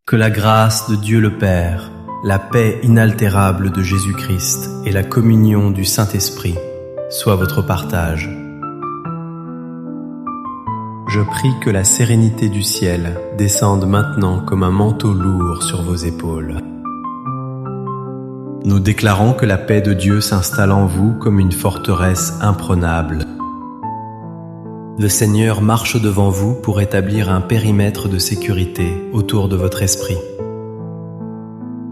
Que la grâce de Dieu le Père, la paix inaltérable de Jésus-Christ et la communion du Saint-Esprit soient votre partage. Je prie que la sérénité du ciel descende maintenant comme un manteau lourd sur vos épaules. Nous déclarons que la paix de Dieu s'installe en vous comme une forteresse imprenable. Le Seigneur marche devant vous pour établir un périmètre de sécurité autour de votre esprit.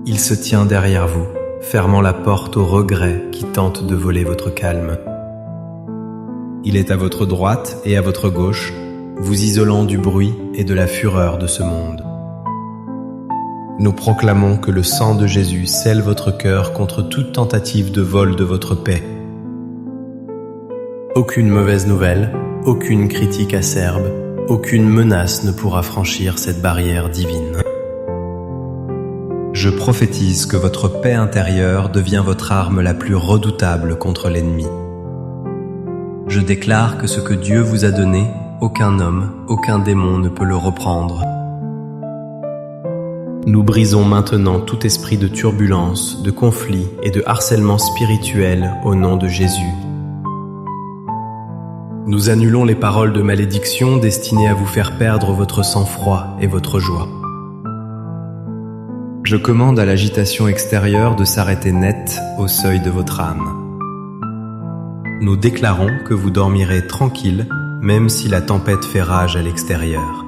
Il se tient derrière vous, fermant la porte aux regrets qui tentent de voler votre calme. Il est à votre droite et à votre gauche, vous isolant du bruit et de la fureur de ce monde. Nous proclamons que le sang de Jésus scelle votre cœur contre toute tentative de vol de votre paix. Aucune mauvaise nouvelle, aucune critique acerbe, aucune menace ne pourra franchir cette barrière divine. Je prophétise que votre paix intérieure devient votre arme la plus redoutable contre l'ennemi. Je déclare que ce que Dieu vous a donné, aucun homme, aucun démon ne peut le reprendre. Nous brisons maintenant tout esprit de turbulence, de conflit et de harcèlement spirituel au nom de Jésus. Nous annulons les paroles de malédiction destinées à vous faire perdre votre sang-froid et votre joie. Je commande à l'agitation extérieure de s'arrêter net au seuil de votre âme. Nous déclarons que vous dormirez tranquille, même si la tempête fait rage à l'extérieur.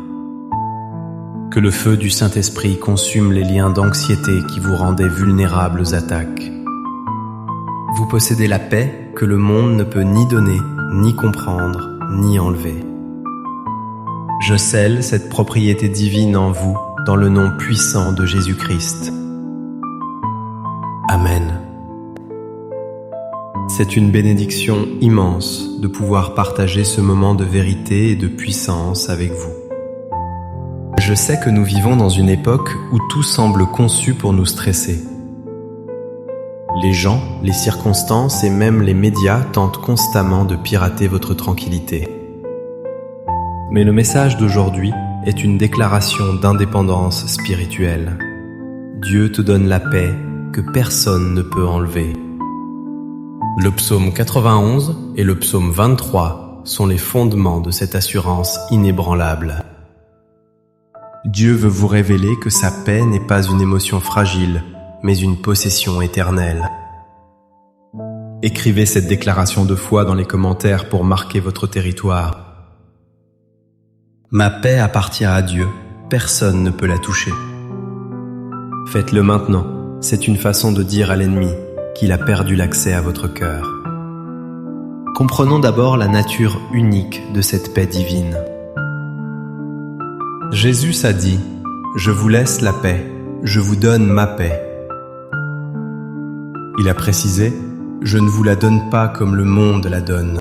Que le feu du Saint-Esprit consume les liens d'anxiété qui vous rendaient vulnérables aux attaques. Vous possédez la paix que le monde ne peut ni donner, ni comprendre, ni enlever. Je scelle cette propriété divine en vous dans le nom puissant de Jésus-Christ. Amen. C'est une bénédiction immense de pouvoir partager ce moment de vérité et de puissance avec vous. Je sais que nous vivons dans une époque où tout semble conçu pour nous stresser. Les gens, les circonstances et même les médias tentent constamment de pirater votre tranquillité. Mais le message d'aujourd'hui est une déclaration d'indépendance spirituelle. Dieu te donne la paix que personne ne peut enlever. Le psaume 91 et le psaume 23 sont les fondements de cette assurance inébranlable. Dieu veut vous révéler que sa paix n'est pas une émotion fragile, mais une possession éternelle. Écrivez cette déclaration de foi dans les commentaires pour marquer votre territoire. Ma paix appartient à Dieu, personne ne peut la toucher. Faites-le maintenant, c'est une façon de dire à l'ennemi qu'il a perdu l'accès à votre cœur. Comprenons d'abord la nature unique de cette paix divine. Jésus a dit « Je vous laisse la paix, je vous donne ma paix ». Il a précisé « Je ne vous la donne pas comme le monde la donne ».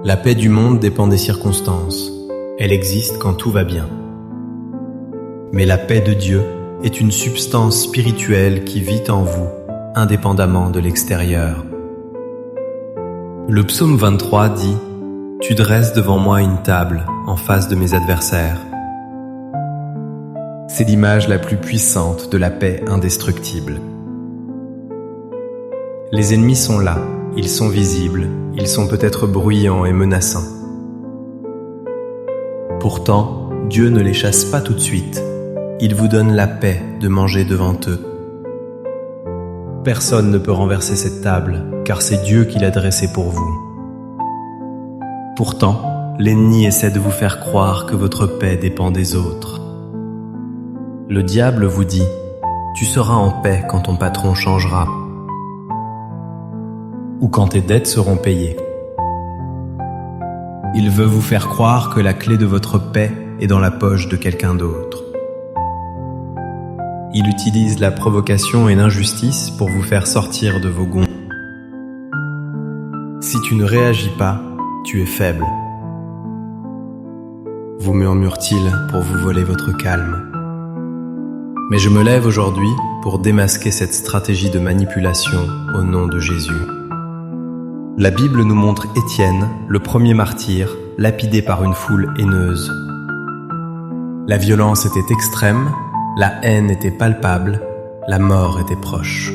La paix du monde dépend des circonstances. Elle existe quand tout va bien. Mais la paix de Dieu est une substance spirituelle qui vit en vous, indépendamment de l'extérieur. Le psaume 23 dit « Tu dresses devant moi une table en face de mes adversaires ». C'est l'image la plus puissante de la paix indestructible. Les ennemis sont là, ils sont visibles, ils sont peut-être bruyants et menaçants. Pourtant, Dieu ne les chasse pas tout de suite. Il vous donne la paix de manger devant eux. Personne ne peut renverser cette table, car c'est Dieu qui l'a dressée pour vous. Pourtant, l'ennemi essaie de vous faire croire que votre paix dépend des autres. Le diable vous dit « Tu seras en paix quand ton patron changera » ou quand tes dettes seront payées. Il veut vous faire croire que la clé de votre paix est dans la poche de quelqu'un d'autre. Il utilise la provocation et l'injustice pour vous faire sortir de vos gonds. Si tu ne réagis pas, tu es faible. Vous murmure-t-il pour vous voler votre calme. Mais je me lève aujourd'hui pour démasquer cette stratégie de manipulation au nom de Jésus. La Bible nous montre Étienne, le premier martyr, lapidé par une foule haineuse. La violence était extrême, la haine était palpable, la mort était proche.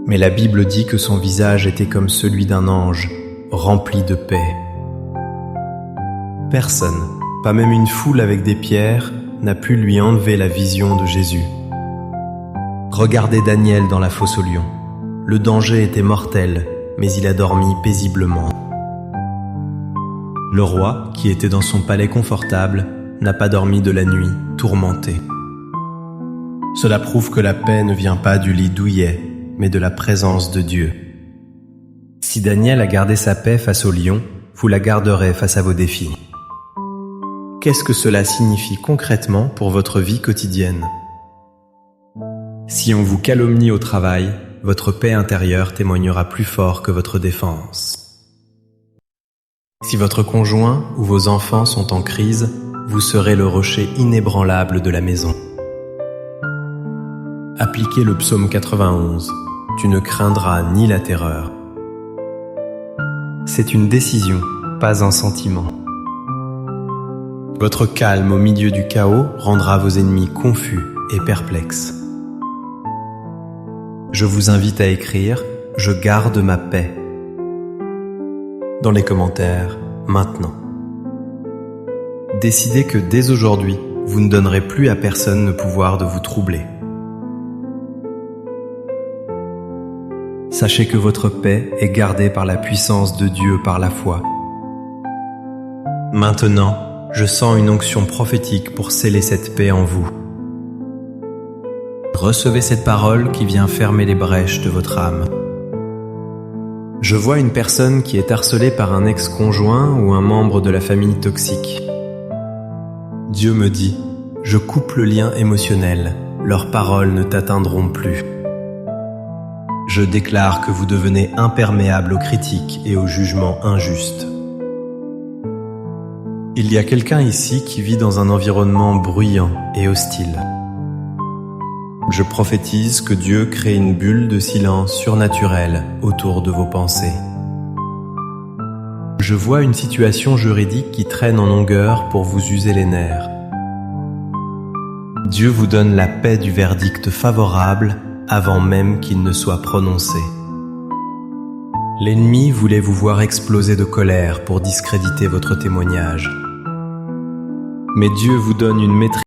Mais la Bible dit que son visage était comme celui d'un ange, rempli de paix. Personne, pas même une foule avec des pierres, n'a pu lui enlever la vision de Jésus. Regardez Daniel dans la fosse aux lions. Le danger était mortel, mais il a dormi paisiblement. Le roi, qui était dans son palais confortable, n'a pas dormi de la nuit, tourmenté. Cela prouve que la paix ne vient pas du lit douillet, mais de la présence de Dieu. Si Daniel a gardé sa paix face aux lions, vous la garderez face à vos défis. Qu'est-ce que cela signifie concrètement pour votre vie quotidienne? Si on vous calomnie au travail, votre paix intérieure témoignera plus fort que votre défense. Si votre conjoint ou vos enfants sont en crise, vous serez le rocher inébranlable de la maison. Appliquez le psaume 91. Tu ne craindras ni la terreur. C'est une décision, pas un sentiment. Votre calme au milieu du chaos rendra vos ennemis confus et perplexes. Je vous invite à écrire « Je garde ma paix » dans les commentaires maintenant. Décidez que dès aujourd'hui, vous ne donnerez plus à personne le pouvoir de vous troubler. Sachez que votre paix est gardée par la puissance de Dieu par la foi. Maintenant, je sens une onction prophétique pour sceller cette paix en vous. Recevez cette parole qui vient fermer les brèches de votre âme. Je vois une personne qui est harcelée par un ex-conjoint ou un membre de la famille toxique. Dieu me dit, je coupe le lien émotionnel, leurs paroles ne t'atteindront plus. Je déclare que vous devenez imperméable aux critiques et aux jugements injustes. Il y a quelqu'un ici qui vit dans un environnement bruyant et hostile. Je prophétise que Dieu crée une bulle de silence surnaturelle autour de vos pensées. Je vois une situation juridique qui traîne en longueur pour vous user les nerfs. Dieu vous donne la paix du verdict favorable avant même qu'il ne soit prononcé. L'ennemi voulait vous voir exploser de colère pour discréditer votre témoignage. Mais Dieu vous donne une maîtrise